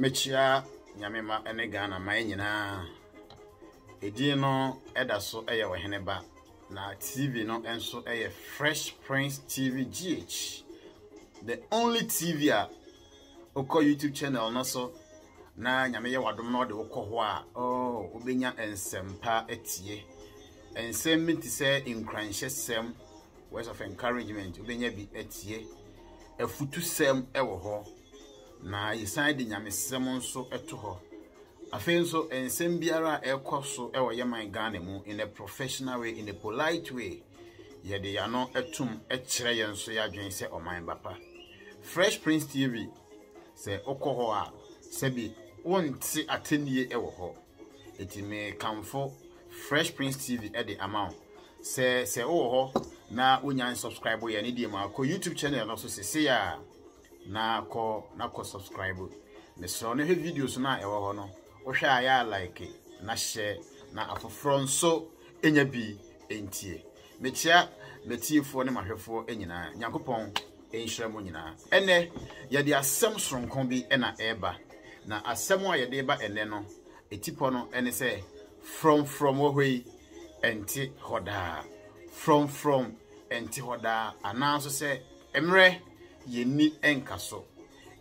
Mechia nyamema ene Ghana man nyina edi no eda so eye weheneba na TV no enso eye Fresh Prince TV GH, the only TV oko YouTube channel no so na nyame ye wadom no de wokọ ho a obenya ensempa etie ensem ti se nkranhye sem, words of encouragement obenya bi etie afutu sem ewo ho na yisan de nyamesem nso eto ho afen so ensem biara ekoso ewo yeman Ghana mu in a professional way, in a polite way, ye de ya no etum ekire ye nso ya dwen se oman bapa. Fresh Prince TV se okoho a sebi wonti atenie ewo ho etime kamfo Fresh Prince TV e de amount se wo ho na wonya subscribe ye ne die ma ko YouTube channel no so se ya na ko subscribe me so no he videos na ewo ho no wo hwa ya like na share na afoforo nso enya bi entie mechia metiefo ne mahwefo enyina Nyankopon enhyira mo nyina ene ye de asem soronko bi na eba na asem a ye de ba ene no etipo no ene se from ohwe enti hoda from enti hoda ananso se emre yeni enkaso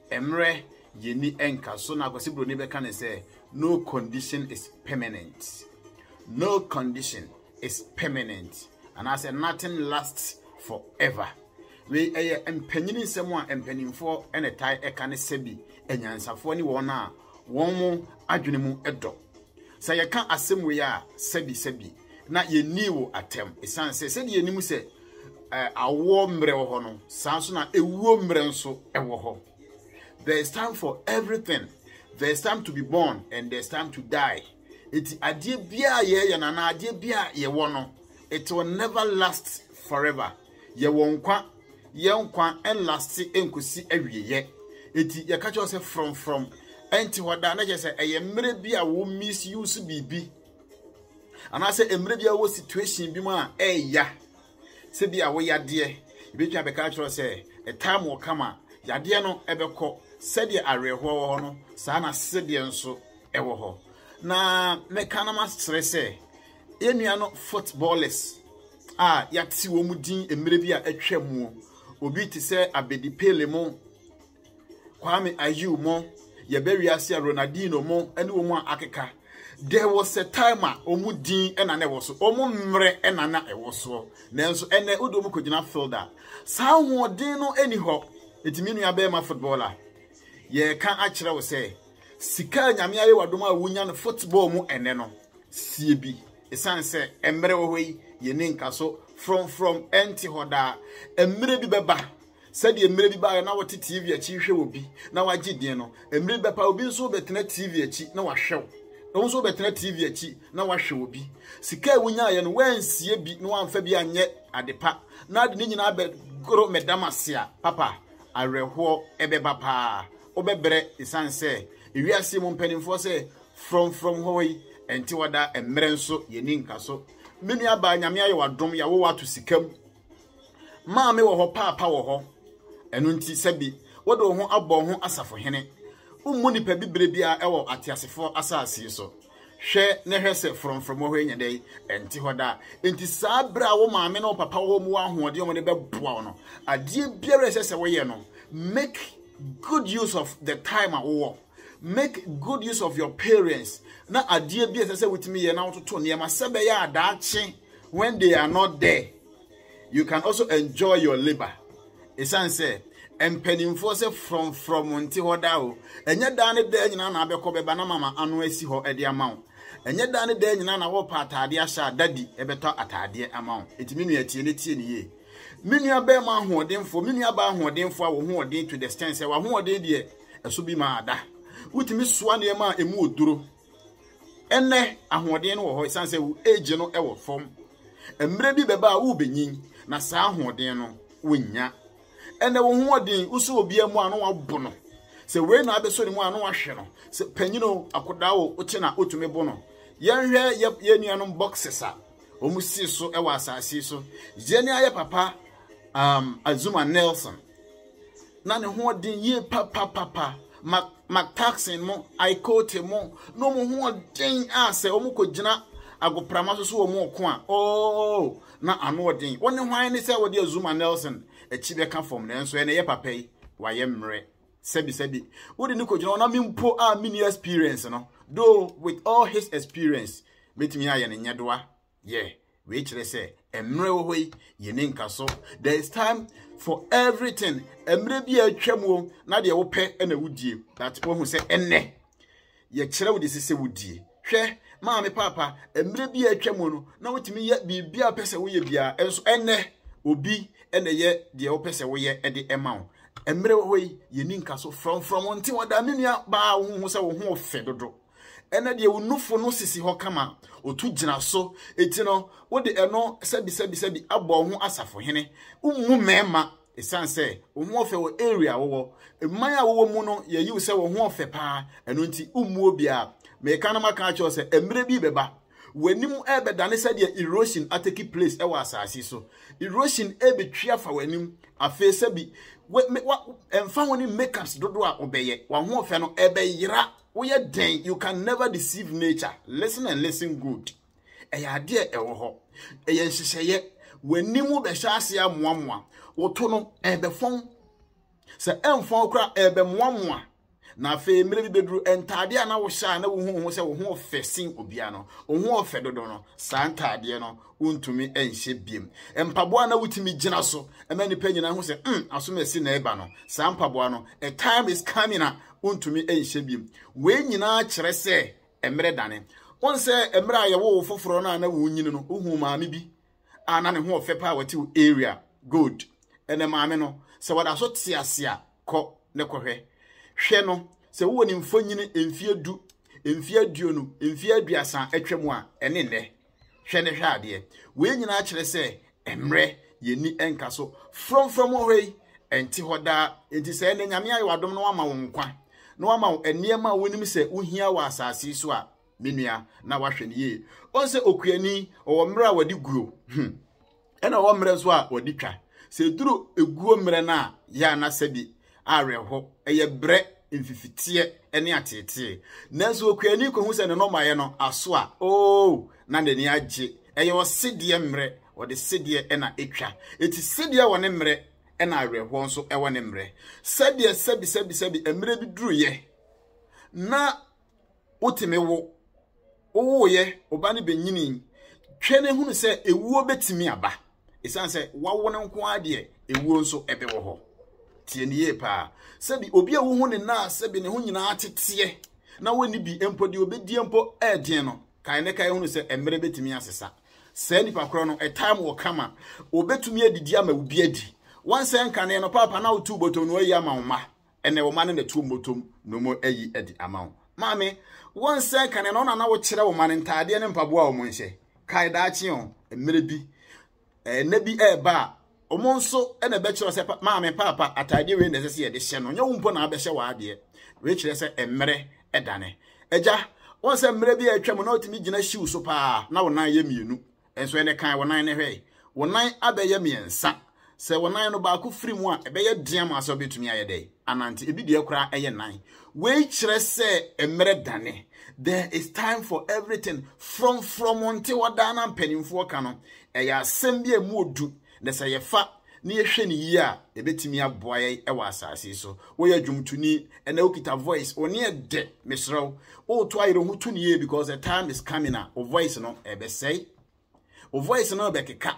emre yeni enkaso na kwasi bro ne be kan say no condition is permanent, no condition is permanent, and I say nothing lasts forever. We empanyini nsem a empanimfo ene tai eka ne sebi enyansafo ni wona won mu adwene mu edo say ye kan asem we a sebi na ye niwo atem esan se de yenimu se awo mre wo ho no sanso na ewuo mre nso ewo ho. There is time for everything. There is time to be born and there is time to die. It adie bia ye na na adie bia ye wo no, it will never last forever. Ye wonkwa ye nkwa en last enkosi awieye. Eti ye ka cho se from enti hoda na je se eye mre bia wo misuse bibi. Ana se emre bia wo situation bi ma eya. Se bia wo yade ibetwa be ka cho se a time will come yade no ebekọ sede areho ho no sa na sede nso ewo ho na mekana ma stress enua no footballers yati wo mudin emre bi a atwamu obi ti se Abedi Pele mo Kwame Ayew mo ye bewiase Ronaldinho mo ene wo mu akeka. There was a time omudin ena na ewo so omumre ena na ewo so nanso ene odomu kogina fielder sa hodin no eni ho etimi nua be ma footballer ye kan akire wo se sika nyame aye wadom a wunya no football mu ene no sie bi esan se emre wo hoyi ye ne nkaso from enti hoda emre bi beba said emre bi ba na wote TV achi hwe obi na wagidin no emre bi pa obi nso betena TV achi na wahwew no so betena TV achi na wahwe obi sika wunya ye no wansie bi no amfa bi anye adepa na ade nyina abegoro medamasia papa areho ebeba pa obebre isanse ewiase mu mpanimfo se from hoyi enti wada emre nso yeni nkaso menu aba nyame aye wadom ya wo wato sikam maame wo ho papa wo ho enu nti sabi wodo ho abọ ho asafo hene ummu nipa bibre bia ewo atiasefo asase so hwe ne hwese from ho enyedei enti hoda enti sabra wo maame no papa wo mu ahode wo ne beboa wo no ade biara sese wo ye no make good use of the time at war. Make good use of your parents. Na adie bi sese witimi ye na wototo ne ma sebe ya adache when they are not there. You can also enjoy your labor. Esan say empanimfo se from nti hoda o enye da ne da nyina na abekọ beba na mama anu asi ho ede amaw enye da ne da nyina na wo pa atade asha dadi ebeto atade amaw etimi nu atie ne tie ne ye minua be ma hodenfo minua ba hodenfo a wo hoden to the extent say wa hoden de eso bi ma ada wutimi soa ne ma emu oduro enne ahoden no wo ho sanse wo age no e wo fom emre bi beba wo benyin na sa ahoden no wonya enne wo hoden uso obi amu anu abo no se we na abeso ni mu anu ahwe no se panyino akoda wo uti na otumi bo no yenhwe ye nuanom boxes a omusi so e wa asase so jeni aye papa Azuma Nelson na ne hoden ye papa taxing mo I quote mo no mo ho den ase o mo ko gina agoprama so o mo ko a oh na ano odin woni hwan ni se wo de Zuma Nelson echi be ka form na enso e na ye papa yi wa ye mre sebi wodi ni ko gina na mimpo a mini experience no though with all his experience metimi aye ne nyedoa yeah we kire se emre wo hoi ye ne nka so there is time for everything emre bi atwam na de wo pe na wudie that wo hu se enne ye kire wo de sese wudie hwe maame papa emre bi atwam no na wotimi ye bibia pese wo ye bia enso enne obi ene ye de wo pese wo ye de ema wo emre wo hoi ye ni nka so from nti wada menua ba wo hu se wo hu ofe dodo ene de unufo no sisi ho kama otu gina so eti no wo de eno sebi abo ho asafo hene ummu mema esanse ohu ofe wo area wo emman a wo mu no ye yiw se wo ho ofe pa eno nti ummu obi a me kana maka cho se emre bi beba wanim ebedane se de erosion ateki place e wa asase so erosion ebetwa fa wanim afa sebi emfa woni makeups dodo a obeye wa ho ofe no ebeyira woye den you can never deceive nature listen and listen good eya de ewo ho eya nhihye wanimu be hyase amoamoa woto no ebefon se emfon kra ebemoamoa na fe mere bi bedru entade a na wo hya na wo hu se wo ho fesin obia no wo ho ofe dodo no sa ntade no wontumi enhye biem empabo na wutimi gina so emani panyina ho se asomasi na eba no sa mpabo no a time is coming untumi enhye biem we nyina kire se emre dane won se emre aye wo foforo na wo nyini no ohu maame bi ana ne ho ofe pa wati area good ene maame no se wada so tiasia ko ne kohwe hwe no se wo ni mfonyini emfie du emfie aduonu emfie aduasa atwam a ene ne hwe ne hwe ade we nyina kire se emre yeni enka so from ohwe enti hoda enti se ne nyame aye wadom no ama wo nkwa no ama eniema wonim se uhia wa asase so a menua na wahwe ne ye onse okuani owo mre a wadi guo ena owo mre so a wadi twa se duru eguo mre na ya na sabi areho eye bre mfifitie ene atete nanso okuani ko hu se ne no maye no aso a na ndani agye eye wo sedie mre wo de sedie ena etwa eti sedie wo ne mre ena areho nso ewo ne mre sedie sebi emre bi duru ye na otime wo ye oba ne benyini twene hunu se ewuo betimi aba esanse wawo ne nko ade ewuo nso ebe wo ho tie ne ye pa sebi obi a wo hu ne na sebi ne ho nyina atete na woni bi empo de obedi empo eden no kai ne kai hunu se emre betimi asesa se nipa kro no a time wo kama obetumi adidi ama obi adi wanse nkane no papa na otu botom no ayi ama oma ene wo ma ne tu botom no mo ayi adi ama maame wanse nkane no na wo kire wo ma ne ntade ne mpaboa wo mo nhye kai da chi on emre bi na bi eba omo nso ene be kire se maame papa atade we ne se ye de hye no nya wo mpo na abehye wa ade we kire se emre edane eja wanse emre bi atwam na otimi gina shiw so pa na wo nan ye mienu enso ene kan wo nan ne hwe wo nan abeye miensa se wonan no ba ku firi mu a ebe ye diam aso betumi ayede ananti ebi de kura eye nan we kire se emre dane there is time for everything from until wadana mpanimfo ka no eya asem bi emu odu na se ye fa na ye hwe ne yi a ebetumi aboa ye e wa asase so wo ye dwumtuni ena okita voice oni e de mesrew o to ayiro hutu ne ye because the time is coming a o voice no ebe say o voice no be keka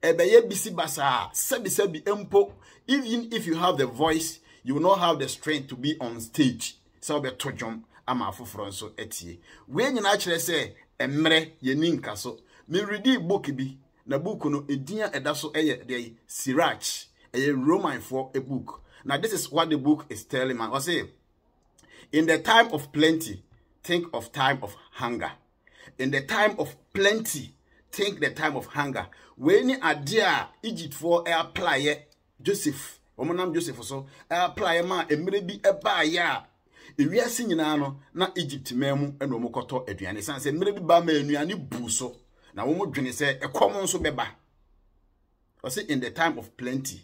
ebeye bisi basa sebi empo even if you have the voice you will not have the strength to be on stage so be tojom ama afoforo nso etie we nyina kire se emre ye ninka so me read book bi na book no edian edaso eye dey Sirach eye Roman for a book. Now this is what the book is telling man. I say in the time of plenty think of time of hunger. In the time of plenty think the time of hunger. When adia Egypt for apply Joseph, omonam Joseph so apply ma emre bi eba ya ewiase nyina no na Egypt memu eno mokoto aduane san se emre bi ba ma anuane bu so na wo mo dwene se ekom nso beba. I say in the time of plenty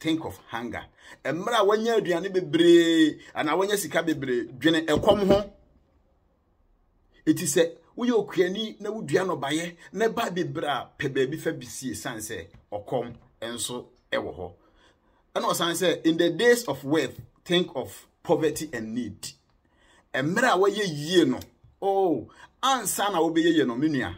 think of hunger. Emra wanya aduane bebre ana wanya sika bebre dwene ekom ho. Eti se woye okuani na wudua no baye na ba bebra pe ba bi fa bisie sanse okom enso ewo ho. And also say in the days of wealth think of poverty and need. Emra waye yie no. Oh, ansa na wo be yie no menua.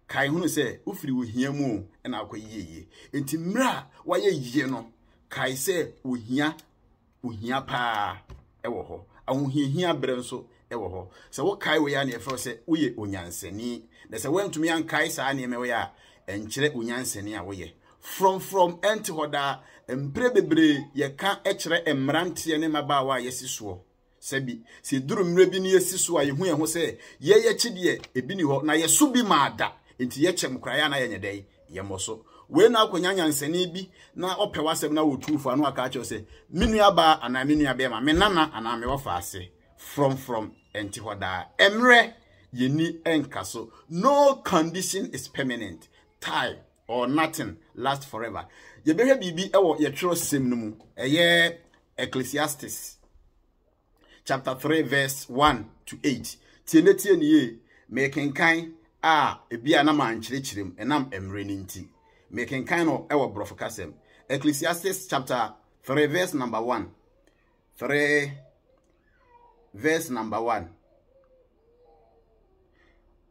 Kai hunu se ufiri wo hia mu na akoyie. Enti mra waye yie no. Kai se wo hia pa ewo ho. Ahohia bre nso ewo ho. Se wo kai we ya na efro se uye onyansani. Na se wentumi an kai sa na emewe ya enkyere onyansani a wo ye. From enti hoda mpre bebre ye ka ekere emrante ne mabawa yesiso. Sebi se duru mre bi ne yesiso a ye ho se ye chide ebi ni ho na ye so bi maada. Enti ye chem kraya na ye nyedai ye moso. We na akwanya nsani bi na opewasem na wotufu anu aka acho se menua ba ana menua be ma me nana ana me wofa ase from enti hoda emre yeni enkaso. No condition is permanent. Time or nothing lasts forever. Ye behwe bibi ewo ye twero sem no mu eye Ecclesiastes chapter 3 verse 1 to 8. Tie ne ye mekenkan a ebia na man kyerechirem enam emre ni nti mekenkan no ewo brofo kasem. Ecclesiastes chapter 3 verse number 1. 3 verse number 1.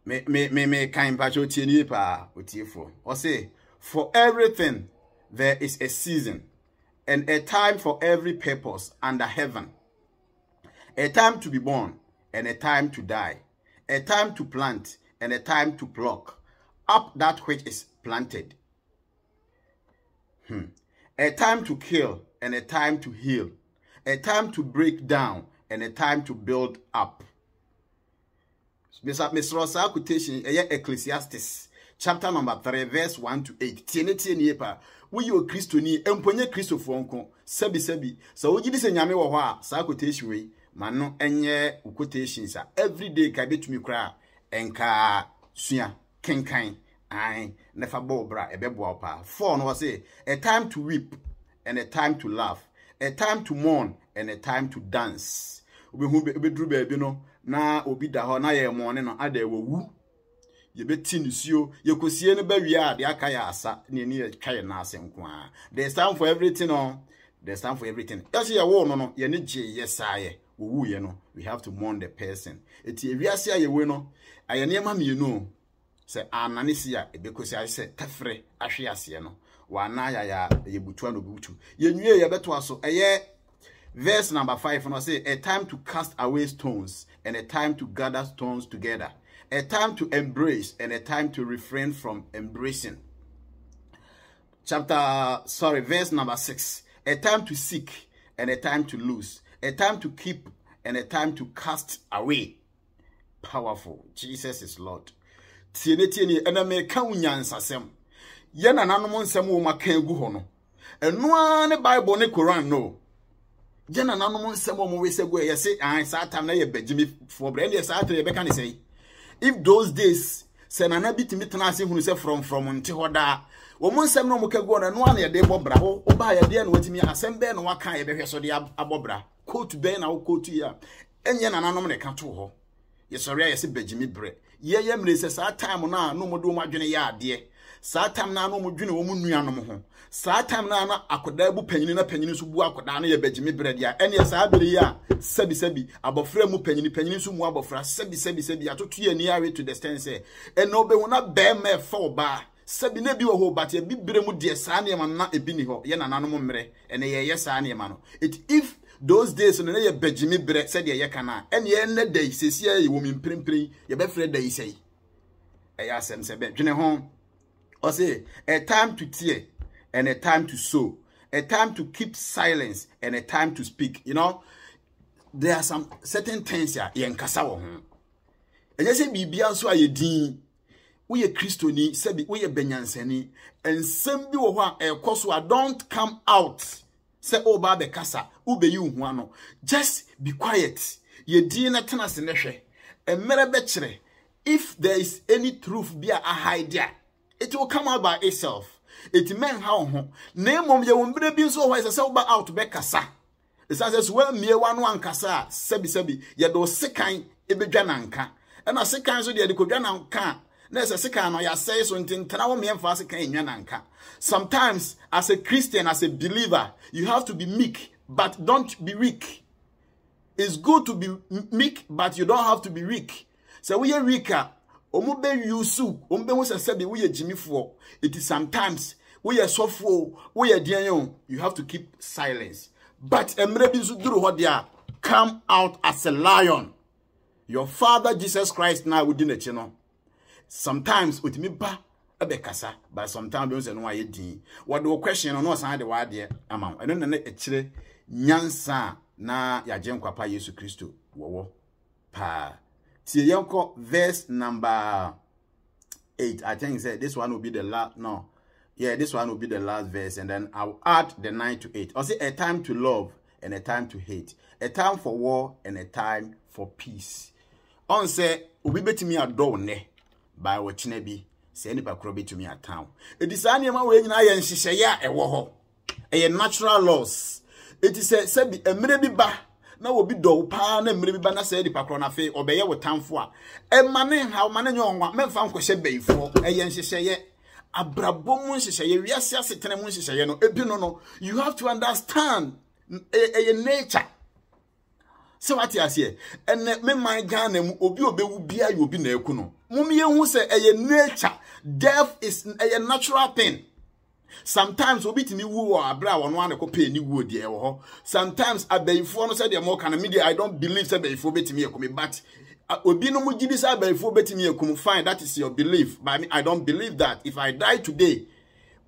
Me kind pacho tieni pa otiefo. O say, for everything there is a season and a time for every purpose under heaven. A time to be born and a time to die. A time to plant and a time to pluck up that which is planted. A time to kill and a time to heal. A time to break down and a time to build up. Mr. Rosa quotation Ecclesiastes chapter number 3 verse 1 to 8. Tiene pa we you Christo ni emponye Christo fonko sebi so wogidi se nyame wo ho a sa quotation we mano enye quotations a every day ka betumi kra enka sua kenkan ai nefa bo bra ebebo pa. 4 no say a time to weep and a time to laugh, a time to mourn and a time to dance. Obedru baabi no na obi da ho na ye mone no ada ewu ye beti nsuo ye kosie ne ba wi a de aka ya asa ne ne twaye na asenko a. There's time for everything no. There's time for everything. Yes ye wo no ye ne je yesaye owu ye no we have to mourn the person. Eti ewiase aye we no aye ne ma mienu se anane sia ebekosi aye se tafre ahwe ase no wa na ya ye butu no butu ye nwie ye beto aso eye. Verse number 5 and I say a time to cast away stones and a time to gather stones together, a time to embrace and a time to refrain from embracing. Verse number 6, a time to seek and a time to lose, a time to keep and a time to cast away. Powerful. Jesus is Lord. Tieni ena me ka unyansasem. Ye na nanom nsem wo maka egu ho no. Eno ne Bible ne Quran no. Jena nanom nsem wo we se go ye say an sa time na ye begimi for brand ye sa time ye beka ne say. If those days se na na bitimi tena ase hunu se from nti hoda wo mo nsem no mo ka go na no an ye de bobra wo ba ye de na watimi asem be no waka ye behwe so de abobra coat be na wo coat ya enye na nanom ne ka to ho ye sorry ye se begimi bre ye mre se sa time na no mo do mo adwene ya ade sa time na no mo dwene wo mo nuanom ho sa time na akoda bu panyini na panyini so bu akoda na ye begimi bre dia ene sa abere ya sebi abofra mu panyini so mu abofra sebi atoto ye ni awe to the stand say eno be wona be me fa ba sebi na bi wo ho but ye bi bre mu de sa na ma na ebi ni ho ye na nanom mre ene ye sa na ma no if those days no ye begimi bre said ye kana ene ye ne day sesia ye wo mi mprempren ye be frɛ day sei eya asem se be dwene ho o say a time to tear and a time to sow, a time to keep silence and a time to speak. You know, there are some certain things here in kasa wo ho. Enye se bibia so aye din, wo ye Kristoni, sebi wo ye benyansani, ensem bi wo ho a ekoso don't come out. Say o ba be kasa, ube yi hu ano. Just be quiet. Ye din na tena se ne hwe. Emere be kire. If there is any truth be a hide there, it will come out by itself. Eti men how ho. Na mom ye won bere bi so ho ese uba out be kasa. Esa says well mie wanu ankasa sebi ye do sekan ebedwa nanka. E na sekan so de kodwa nanka. Na ese sekan no ya say so ntintena wo me mfa sekan enwa nanka. Sometimes as a Christian, as a believer, you have to be meek, but don't be weak. It's good to be meek, but you don't have to be weak. So we are weaker. Omube yusu, ombe wose sabi we Jimmy for. It is sometimes we are softful, we are dianyon. You have to keep silence. But emrebi zuduru hodia, come out as a lion. Your Father Jesus Christ now within the channel. Sometimes with me ba ebekasa, but sometimes we say no aye din. What do question on no san de wa de ama. I don't know e kire nyansa na yaje nkwapa Yesu Kristo wo pa. Verse number 8. I think said this one will be the last. No, yeah, this one will be the last verse, and then I'll add the 9 to 8. I'll say a time to love and a time to hate, a time for war and a time for peace. On say ubi beti mi adore ne by watching be say any bakrobi to me at town. It is any man when I and she say ya a woho a natural loss. It is a sebi a mrebiba. Na obi do pa na mmere bi ba na say di pakro na fe obeye wotamfo a e mane ha mane nyonwa memfa nkohye beifo eye nhyehyeye abrabom nhyehyeye wiase asetene mu nhyehyeye no ebi no you have to understand nature. So what you say ene me man Ghana mu obi obewu bia ye obi na eku no mum ye hu say nature. Death is a natural thing. Sometimes obi timi wu abra won wan ko pe ni wu de e ho. Sometimes abayifo no say de mo kan media I don't believe say abayifo betimi ekumi, but obi no mu gidi say abayifo betimi ekumi, fine, that is your belief, but I don't believe that. If I die today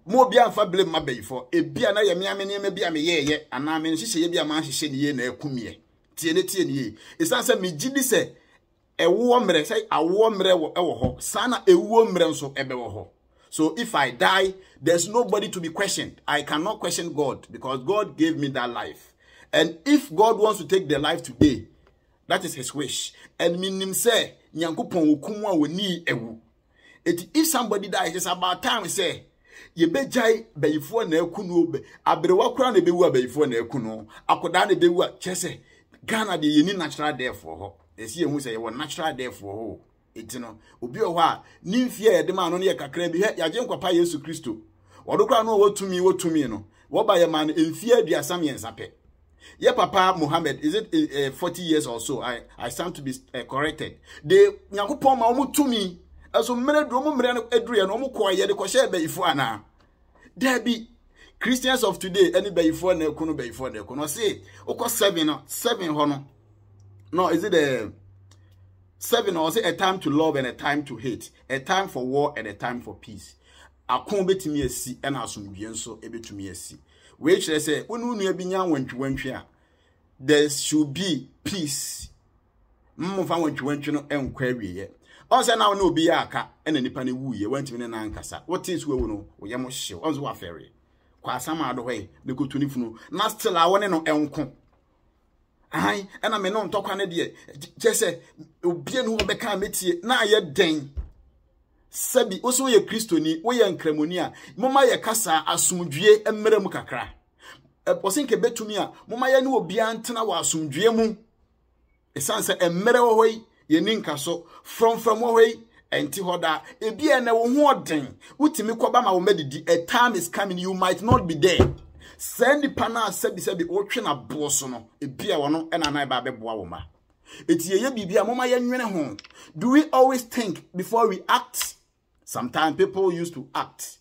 mo bia mfa blame ma abayifo e bia na ye me amene me bia me ye ana me nhihye ye bia ma nhihye ni ye na ekumi tie ne ye isan say me gidi say ewo mre say awo mre wo ho sana ewo mre nso ebe wo ho. So if I die, there's nobody to be questioned. I cannot question God because God gave me that life. And if God wants to take the life today, that is his wish. And minim say, nyankopon okumwa woni ewu. If somebody dies, it's about time say, ye bejai beyifo na ekunu be abrewa kura na bewu beyifo na ekunu akoda na bewu chese Ghana de yeni natural death for ho. Esi emu say ye natural death for ho. Etino obi o ha nimfie ye de ma no ne kakra bi he yaje nkwapa Yesu Kristo wodokra no wotumi no wo ba ye man emfie aduasa miensa pe ye papa Muhammad, is it 40 years or so? I stand to be corrected. De nyakopon ma omutumi aso mmere do mo mmere no adure no omko ye de ko hye be ifo ana there be Christians of today any be ifo na ekunu be ifo na ekunu say okọ 7 ho no is it 7 or say a time to love and a time to hate, a time for war and a time for peace. Akon betimi asi and asomdwe nso ebetumi asi. We chere say unu nu abinya wantwe a there should be peace. Mmfa wantwe no enkwa wiye. On say now no obi aka na nipa ne wuye wantimi ne na nkasa. What is we no wo mo hyew. On so wa fere. Kwa asama ado hwe ne kotuni funu. Na still a wone no enko. Ai ena me no ntokwa ne de je obi enu obeka metie na ye den sabi oso ye kristoni wo ye nkramoni a moma ye kasa asumdwie emmere mu kakra osinke betumi a moma ye ne obi antena wa asumdwie mu esanse emmere wo hoi ye ninka so from wo hoi enti hoda ebi ene wo ho oden utimi koba ma wo medidi. A time is coming you might not be there. Send pana sabi otwe na boso no ebia wono ena na ba beboa wo ma eti ye bibia moma ye nwene ho. Do we always think before we act? Sometimes people used to act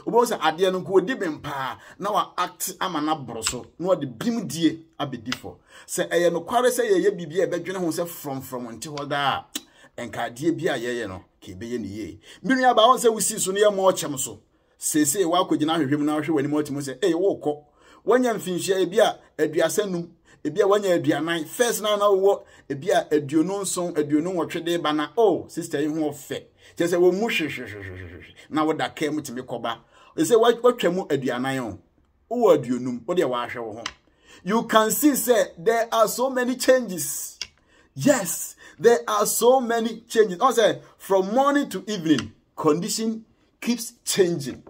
obo say ade no ko di bempa na wa act ama na broso no de bimdie abedi for say eye no kware say ye bibia ebedwene ho say from nti hoda enka de bia ye no ke be ye ne ye minua ba won say we see so ne ye mo chem so sese wa kogina hwehwem na hwe wani motimu se wo kọ wanya mfinhia ebia aduasanum ebia wanya aduanan first na wo ebia aduonu nson aduonu nwotwede ba na sister yi ho ofe je se wo mu hwehwehwe na wo da ka mutimi koba ese watwamu aduanan wo aduonum wo de wa hwe wo ho. You can see say there are so many changes. Yes, there are so many changes. Also from morning to evening condition keeps changing.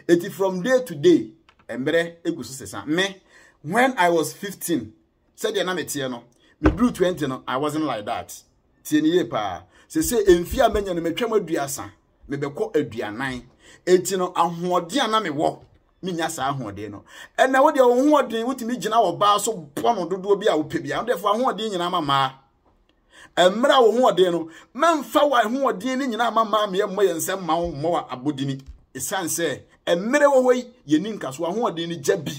Eti from day to day, embre egusu sesa. Me, when I was 15, said ya na metie no, me grew 20 no, I wasn't like that. Tieniye pa. Se emfi amenya no metwam aduasa, me beko aduanan. Enti no ahoɔden na me wo. Minya sa ahoɔden no. Ɛna wo de wo hoɔden wotimi gina wo ba so bono dodo bi a wo pɛ bia. Wo defo ahoɔden nyina mama. Emra wo hoɔden no, memfa wa hoɔden ni nyina mama me yɛ nsɛm ma wo mo abodini. Esan sɛ emre wo hoi ye ni nkaso ahoɔden ni gya bi.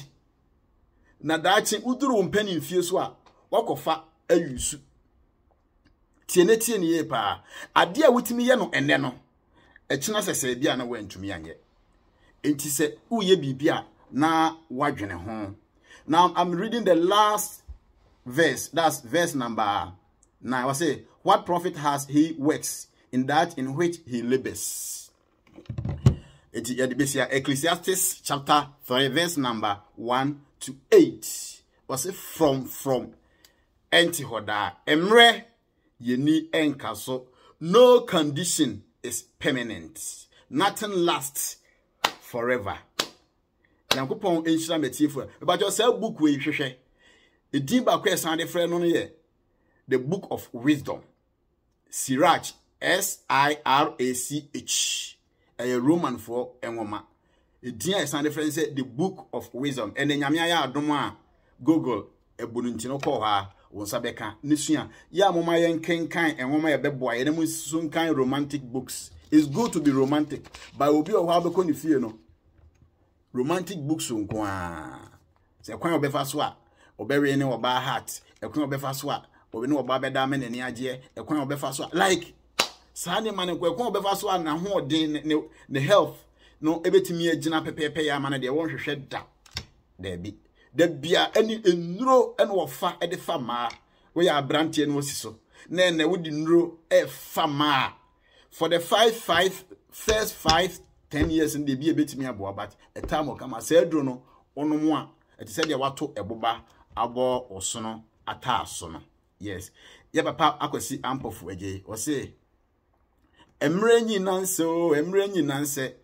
Na daachi uduru wo mpani mfie so a wakofa ayusu. Tiene ye pa. Ade a wotimi ye no ene no. Echina sese bia na wantumi anye. Enti se uye bibia na wadwene ho. Now I'm reading the last verse. That's verse number 9. I say, what profit has he works in that in which he labors? Enti yadibesia Ecclesiastes chapter 3 verse number 1 to 8. Was it from enti hoda emre yeni enkaso. No condition is permanent. Nothing lasts forever. Nankopon enhyira metifo. But you say book we hwehwe. E din ba kwa san de frɛ no no ye. The Book of Wisdom. Sirach, S-I-R-A-C-H. A Roman for enwoma. E din a san de frɛ say the Book of Wisdom. And nyame aya adom a Google ebununti no kɔ ha. Wonsabeka nisua ya moma yen kenkan enwoma ye beboa ye nemu sunkan romantic books. It's good to be romantic, but obi o ha beko ni fie no romantic books nko a se kwan obefa so a obewe ne oba heart ekwan obefa so a obi ne oba beda me ne age ekwan obefa so a like sane man ko ekwan obefa so a na ho odin ne health no ebetimi agina pepepe ya man de won hwehwe da bi da bia ani enuro ene wofa ede fa ma we ya brantie no osiso na na wodi nuro e fa ma for the first 10 years in the be betimi abo but a time o kama say dro no ono mo a eti say de wato eboba abo osono ata asono yes ye papa akwasi ampofu eje o say emre nyinanse o emre nyinanse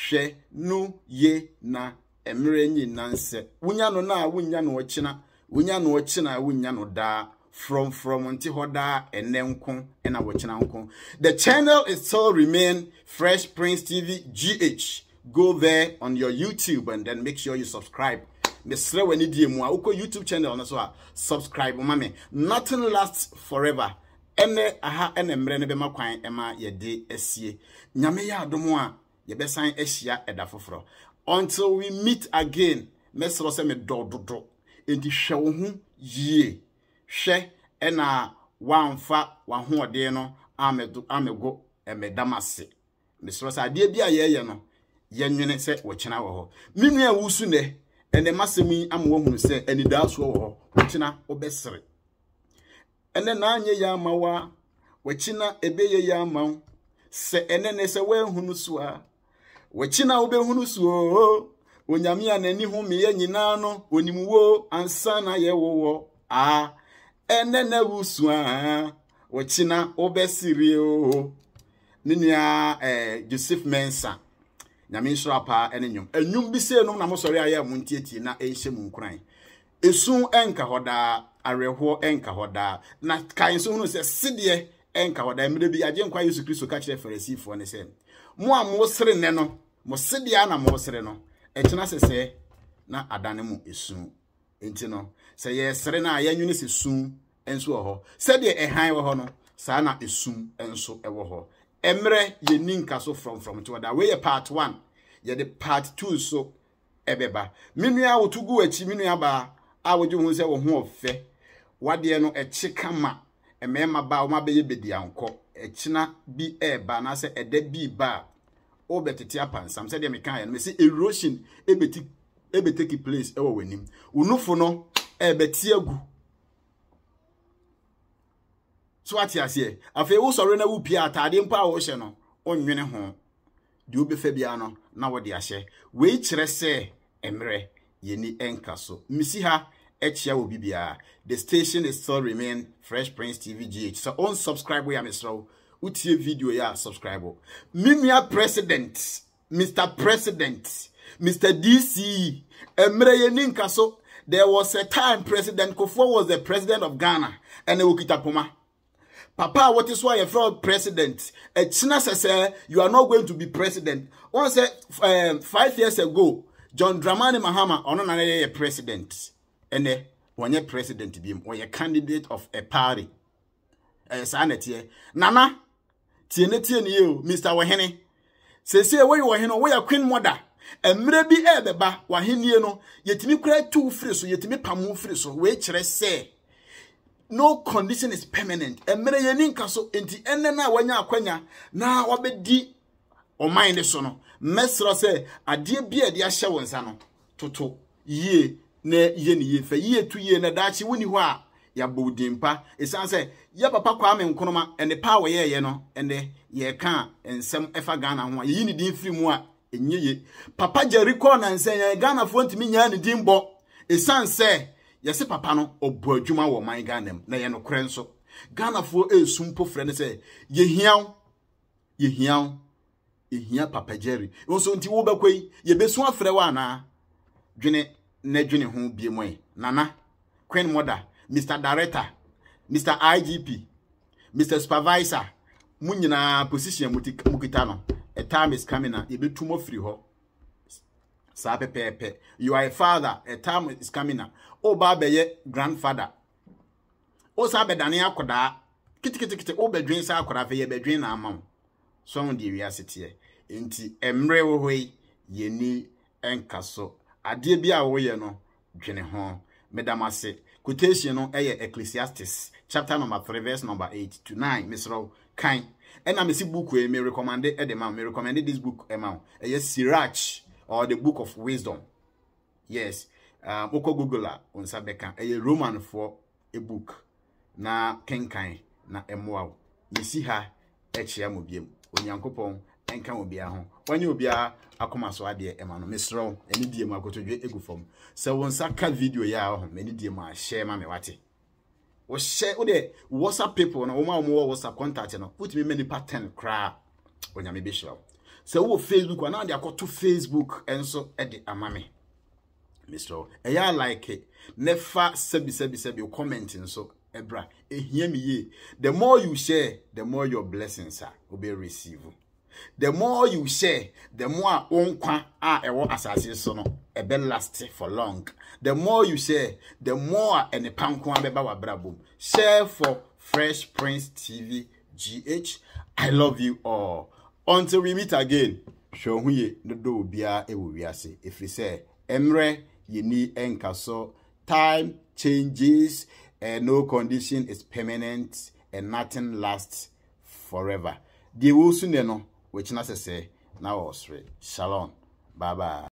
hwe nu ye na emre nyinanse wunya no na wunya no ochina wunya no ochina wunya no da from unti hoda enenko ena wochina nko. The channel is still remain Fresh Prince TV GH. Go there on your YouTube and then make sure you subscribe. Mesre weni die mu a uko YouTube channel na so a subscribe mama. Nothing lasts forever. Ene aha ene mre ne be makwan ema yede esie. Nyame ya adomo a ye besan ehia eda foforo. Until we meet again. Mesro se me dododo. Enti hwe wo hu yie. Hwe ena wanfa wahoɔden no amego emedamase mesro sa ade bia ye no yenwene se wokyena wo ho minua wusu ne ene masemi amwo hunu se anida so wo ho wokyena obesere ene na anye ya mawa wokyena ebeye ya maw se ene ne se we hunu so a wokyena obehunu so onyame anani hu me ye nyina no onimuwo ansa na ye wo a enene wusua wochina obesiri o ninia Joseph Mensa nyame nsura pa enum bi se no na mo sori aya mu ntieti na ehye mu nkran esun enka hoda areho enka hoda na kan so hunu se sidie enka hoda emre bi agye nkwa Yesu Kristo ka kire Farisifo ne se mo a mo sere ne no mo sidie na mo sere no ekina sese na adane mu esun enti no se ye sere na ayanwune se sun enso ho se de ehan wo ho no sa na esum enso ewo ho emre ye ninka so from to that we part 1 ye the part 2 so ebeba minua wotugu achi minua ba a woju hu se wo ho ofe wade no echi kama emema ba o ma be ye bedi anko echina bi eba na se eda bi ba o betete apansam se de meka ye no se erosion ebeteki place ewo wanim unufo no ebeti agu so ati ase afi wo sori na wo pia atade mpa wo hye no onwene ho de obefa bia no na wo de ahye we kire se emre yeni enkaso misi ha echia wo bibia. The station is still remain Fresh Prince TV GH. So on subscribe we am so utie video ya subscribe minua president Mr. President Mr. DC, Emre Ninkaso, there was a time President Kufuor was the president of Ghana, and Ukitapoma. Papa, what is why you're from president? China says you are not going to be president. One said 5 years ago, John Dramani Mahama on a president. And when you're president, or you're candidate of a party. Nana, Tiene you, Mr. Wahene. Say where you were, where your queen mother. And maybe Ebeba, Wahini, no, yet me cry 2 free, so yet me pamu free, so wait, say. No condition is permanent. And many yeninka so enti enena wanya akwanya na wabedi o mind so no. Mesro say ade bia de ahye wonsa no toto ye na ye ni ye fa ye tu ye na dachi woni ho a ya bodimpa esan say ya papa kwa me nkonoma ene pa wo ye no ene ye ka ensem efa Ghana ho a ye ni din firi mu a enye ye papa Jericho na nsen Ghana fo ntimi nya ni din bo esan say yes, papa no obu adwuma wo man Ghana na ye no kore nso Ghana fo esumpo frɛ ne sɛ ye hia papa Jerry nso nti wo bakoi ye besu afrɛ wa na dwene ho bie moe nana Queen Mother Mr. Director Mr. IGP Mr. Supervisor munyina position mukita no a time is coming na ye betumo free ho sa pepe you are a father a time is coming na o ba beye grandfather o sa be dane akoda kiti o bedwen sa akoda fe ye bedwen na amam so on the reality enti emre wo hoi ye ni enkaso ade bia wo ye no dwene ho medamase quotation no eye Ecclesiastes chapter number 3 verse number 8 to 9 misro kan and I see book we me recommend me recommended this book Sirach or the book of wisdom. Yes. Oko Google on Sabeka a Roman for a book na kenkai na emwa you see her echia mobiem onyankopon enka obia ho wanye obia akoma so ade emano mesro eni die mu akotodwe egu fom se won saka video ya ho meni die mu a share ma me wate wo share wo de WhatsApp people na wo ma wo WhatsApp contact no put me many pattern kra onyame be share se wo Facebook na de akoto Facebook enso e de amame Mr. Eya like it. Never sebi commenting so ebra. Hear me ye. The more you share, the more your blessings will be received. The more you share, the more onkwa ewo asase so no ebe last for long. The more you share, the more ene pankwa beba wa brabom. Share for Fresh Prince TV GH. I love you all. Until we meet again. Show huye no do bia ewo wiase. If we say emre Yini enkaso time changes and no condition is permanent and nothing lasts forever. The wusu neno which na say now shalom. Bye bye.